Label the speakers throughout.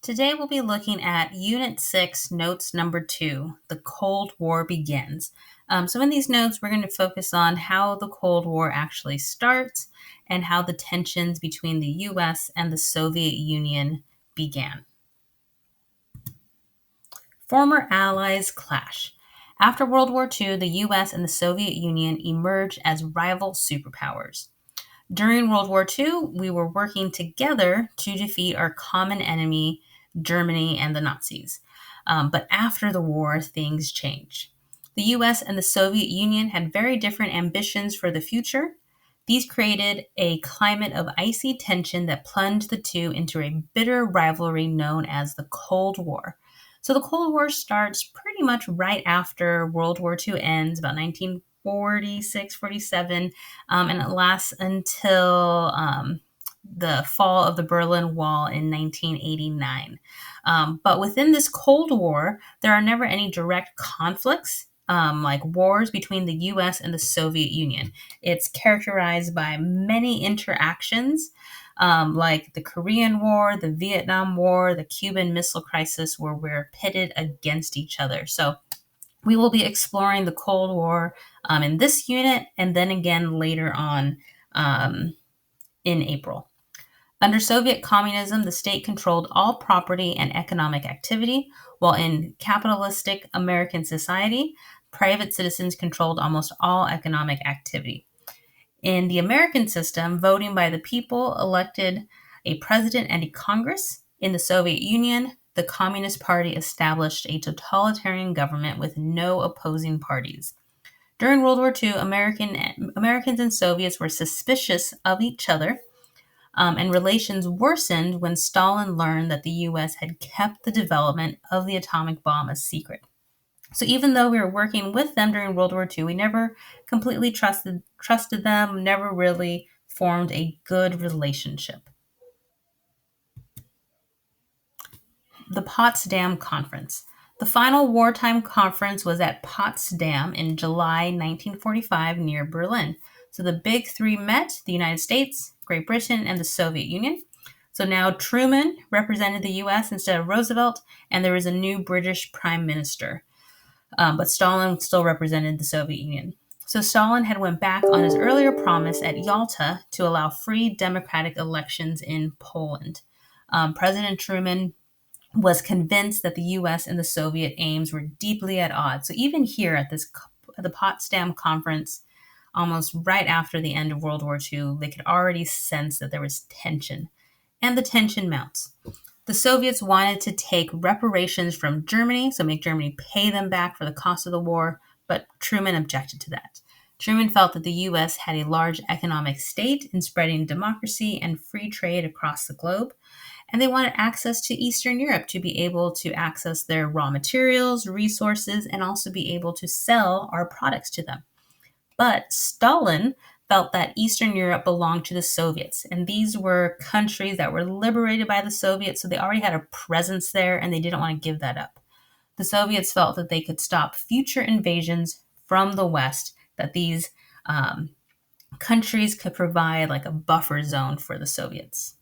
Speaker 1: Today we'll be looking at Unit 6, Notes Number 2, The Cold War Begins. So in these notes, we're going to focus on how the Cold War actually starts and how the tensions between the U.S. and the Soviet Union began. Former allies clash. After World War II, the U.S. and the Soviet Union emerged as rival superpowers. During World War II, we were working together to defeat our common enemy, Germany and the Nazis. But after the war, things changed. The US and the Soviet Union had very different ambitions for the future. These created a climate of icy tension that plunged the two into a bitter rivalry known as the Cold War. So the Cold War starts pretty much right after World War II ends, about 1946, 47, and it lasts until the fall of the Berlin Wall in 1989. But within this Cold War, there are never any direct conflicts. Like wars between the US and the Soviet Union. It's characterized by many interactions, like the Korean War, the Vietnam War, the Cuban Missile Crisis, where we're pitted against each other. So we will be exploring the Cold War in this unit and then again later on in April. Under Soviet communism, the state controlled all property and economic activity, while in capitalistic American society, private citizens controlled almost all economic activity. In the American system, voting by the people elected a president and a Congress. In the Soviet Union, the Communist Party established a totalitarian government with no opposing parties. During World War II, Americans and Soviets were suspicious of each other, and relations worsened when Stalin learned that the U.S. had kept the development of the atomic bomb a secret. So even though we were working with them during World War II, we never completely trusted them, never really formed a good relationship. The Potsdam Conference. The final wartime conference was at Potsdam in July 1945 near Berlin. So the big three met: the United States, Great Britain, and the Soviet Union. So now Truman represented the US instead of Roosevelt, and there was a new British prime minister. But Stalin still represented the Soviet Union. So Stalin had went back on his earlier promise at Yalta to allow free democratic elections in Poland. President Truman was convinced that the U.S. and the Soviet aims were deeply at odds. So even here at the Potsdam Conference, almost right after the end of World War II, they could already sense that there was tension, and the tension mounts. The Soviets wanted to take reparations from Germany, so make Germany pay them back for the cost of the war, but Truman objected to that. Truman felt that the U.S. had a large economic stake in spreading democracy and free trade across the globe, and they wanted access to Eastern Europe to be able to access their raw materials, resources, and also be able to sell our products to them. But Stalin felt that Eastern Europe belonged to the Soviets, and these were countries that were liberated by the Soviets, so they already had a presence there, and they didn't want to give that up. The Soviets felt that they could stop future invasions from the West, that these countries could provide like a buffer zone for the Soviets.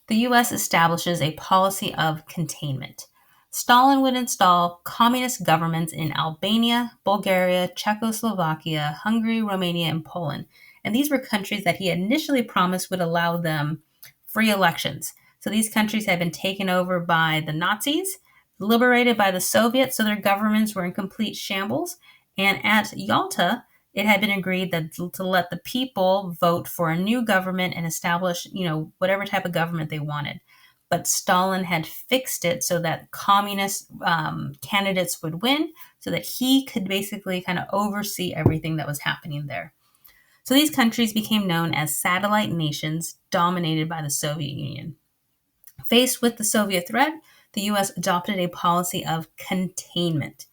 Speaker 1: The U.S. establishes a policy of containment. Stalin would install communist governments in Albania, Bulgaria, Czechoslovakia, Hungary, Romania, and Poland. And these were countries that he initially promised would allow them free elections. So these countries had been taken over by the Nazis, liberated by the Soviets, so their governments were in complete shambles. And at Yalta, it had been agreed that to let the people vote for a new government and establish, whatever type of government they wanted. But Stalin had fixed it so that communist candidates would win, so that he could basically kind of oversee everything that was happening there. So these countries became known as satellite nations dominated by the Soviet Union. Faced with the Soviet threat, the U.S. adopted a policy of containment.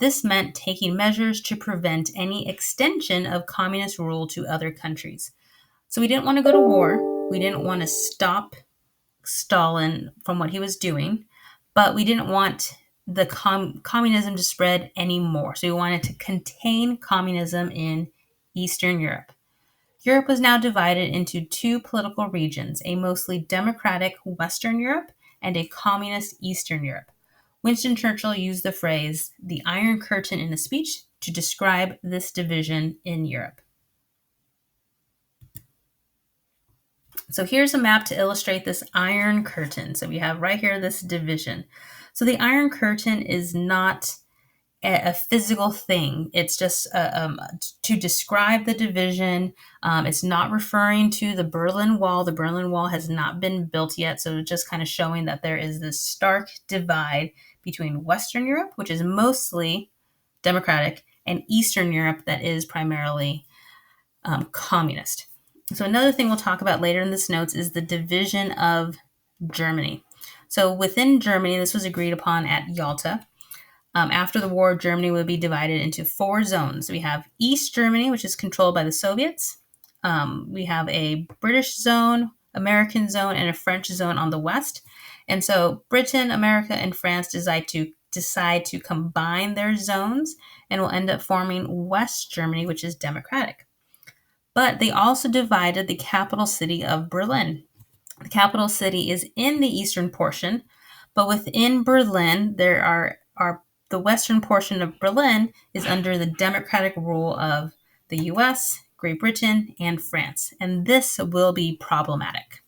Speaker 1: This meant taking measures to prevent any extension of communist rule to other countries. So we didn't want to go to war. We didn't want to stop Stalin from what he was doing, but we didn't want the communism to spread anymore. So we wanted to contain communism in Eastern Europe. Europe was now divided into two political regions, a mostly democratic Western Europe and a communist Eastern Europe. Winston Churchill used the phrase the Iron Curtain in a speech to describe this division in Europe. So here's a map to illustrate this Iron Curtain. So we have right here this division. So the Iron Curtain is not a physical thing. It's just to describe the division. It's not referring to the Berlin Wall. The Berlin Wall has not been built yet, so it's just kind of showing that there is this stark divide between Western Europe, which is mostly democratic, and Eastern Europe that is primarily communist. So another thing we'll talk about later in this notes is the division of Germany. So within Germany, this was agreed upon at Yalta. After the war, Germany would be divided into four zones. We have East Germany, which is controlled by the Soviets. We have a British zone, American zone, and a French zone on the west. And so Britain, America, and France decide to combine their zones and will end up forming West Germany, which is democratic. But they also divided the capital city of Berlin. The capital city is in the eastern portion, but within Berlin, there are the western portion of Berlin is under the democratic rule of the US, Great Britain, and France, and this will be problematic.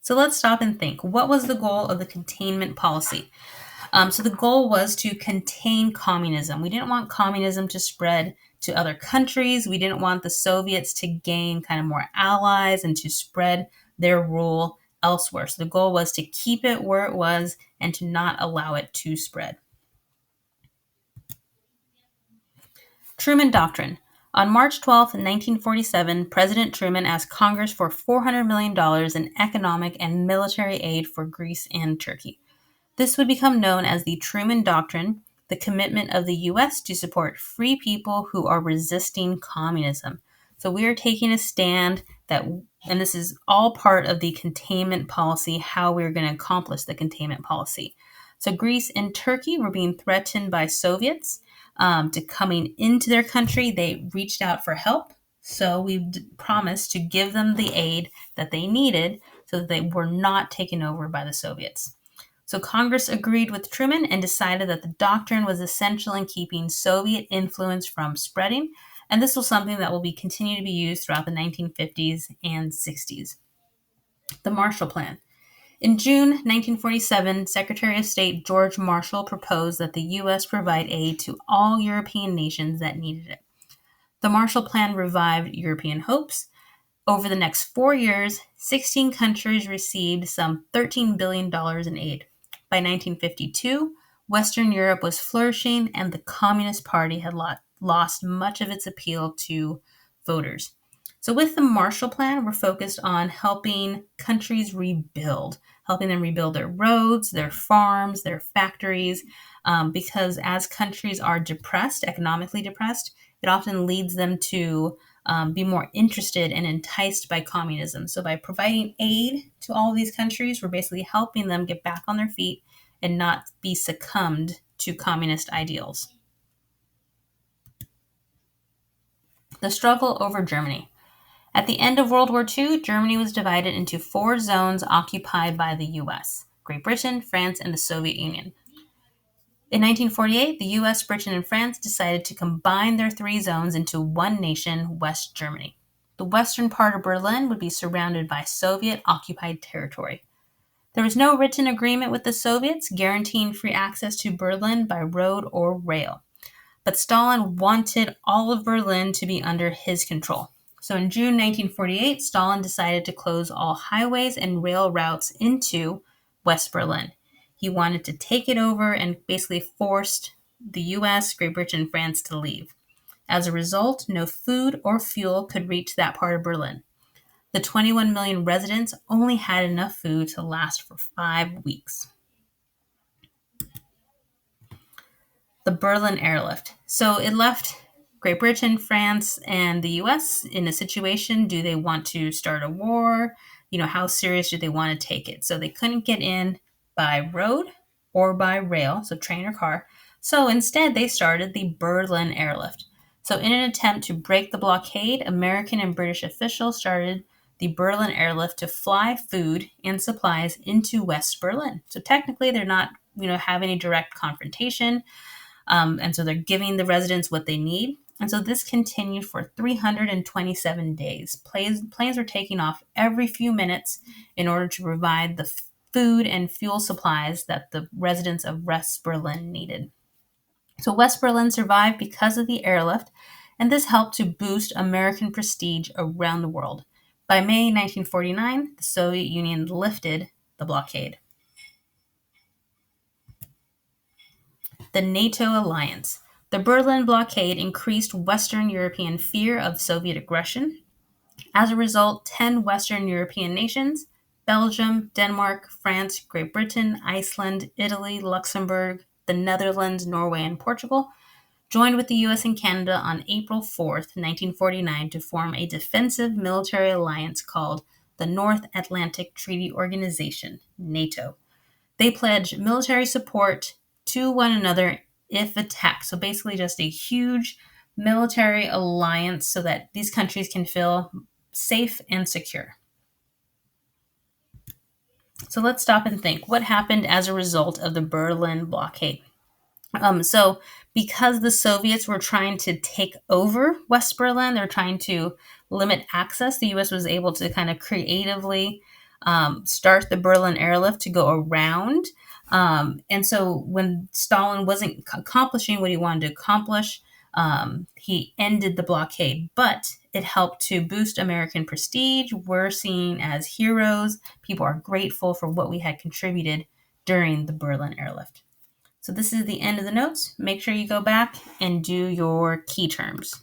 Speaker 1: So let's stop and think. What was the goal of the containment policy? So the goal was to contain communism. We didn't want communism to spread to other countries. We didn't want the Soviets to gain kind of more allies and to spread their rule elsewhere. So the goal was to keep it where it was and to not allow it to spread. Truman Doctrine. On March 12, 1947, President Truman asked Congress for $400 million in economic and military aid for Greece and Turkey. This would become known as the Truman Doctrine, the commitment of the U.S. to support free people who are resisting communism. So we are taking a stand and this is all part of the containment policy, how we're going to accomplish the containment policy. So Greece and Turkey were being threatened by Soviets to coming into their country. They reached out for help. So we promised to give them the aid that they needed so that they were not taken over by the Soviets. So Congress agreed with Truman and decided that the doctrine was essential in keeping Soviet influence from spreading, and this was something that will continue to be used throughout the 1950s and 60s. The Marshall Plan. In June 1947, Secretary of State George Marshall proposed that the U.S. provide aid to all European nations that needed it. The Marshall Plan revived European hopes. Over the next 4 years, 16 countries received some $13 billion in aid. By 1952, Western Europe was flourishing and the Communist Party had lost much of its appeal to voters. So with the Marshall Plan, we're focused on helping countries rebuild, helping them rebuild their roads, their farms, their factories, because as countries are depressed, economically depressed, it often leads them to be more interested and enticed by communism. So by providing aid to all of these countries, we're basically helping them get back on their feet and not be succumbed to communist ideals. The struggle over Germany. At the end of World War II, Germany was divided into four zones occupied by the U.S., Great Britain, France, and the Soviet Union. In 1948, the U.S., Britain, and France decided to combine their three zones into one nation, West Germany. The western part of Berlin would be surrounded by Soviet-occupied territory. There was no written agreement with the Soviets guaranteeing free access to Berlin by road or rail. But Stalin wanted all of Berlin to be under his control. So in June 1948, Stalin decided to close all highways and rail routes into West Berlin. He wanted to take it over and basically forced the US, Great Britain, and France to leave. As a result, no food or fuel could reach that part of Berlin. The 21 million residents only had enough food to last for 5 weeks. The Berlin Airlift. So it left Great Britain, France, and the US in a situation. Do they want to start a war? How serious do they want to take it? So they couldn't get in by road or by rail, so train or car. So instead, they started the Berlin Airlift. So, in an attempt to break the blockade, American and British officials started the Berlin Airlift to fly food and supplies into West Berlin. So, technically, they're not, have any direct confrontation, and so they're giving the residents what they need. And so this continued for 327 days. Planes were taking off every few minutes in order to provide the food and fuel supplies that the residents of West Berlin needed. So West Berlin survived because of the airlift, and this helped to boost American prestige around the world. By May 1949, the Soviet Union lifted the blockade. The NATO alliance. The Berlin blockade increased Western European fear of Soviet aggression. As a result, 10 Western European nations, Belgium, Denmark, France, Great Britain, Iceland, Italy, Luxembourg, the Netherlands, Norway, and Portugal, joined with the US and Canada on April 4th, 1949, to form a defensive military alliance called the North Atlantic Treaty Organization, NATO. They pledged military support to one another if attacked. So basically, just a huge military alliance so that these countries can feel safe and secure. So let's stop and think. What happened as a result of the Berlin blockade? So because the Soviets were trying to take over West Berlin, they're trying to limit access, the U.S. was able to kind of creatively start the Berlin airlift to go around. And so when Stalin wasn't accomplishing what he wanted to accomplish, he ended the blockade. But it helped to boost American prestige. We're seen as heroes. People are grateful for what we had contributed during the Berlin airlift. So this is the end of the notes. Make sure you go back and do your key terms.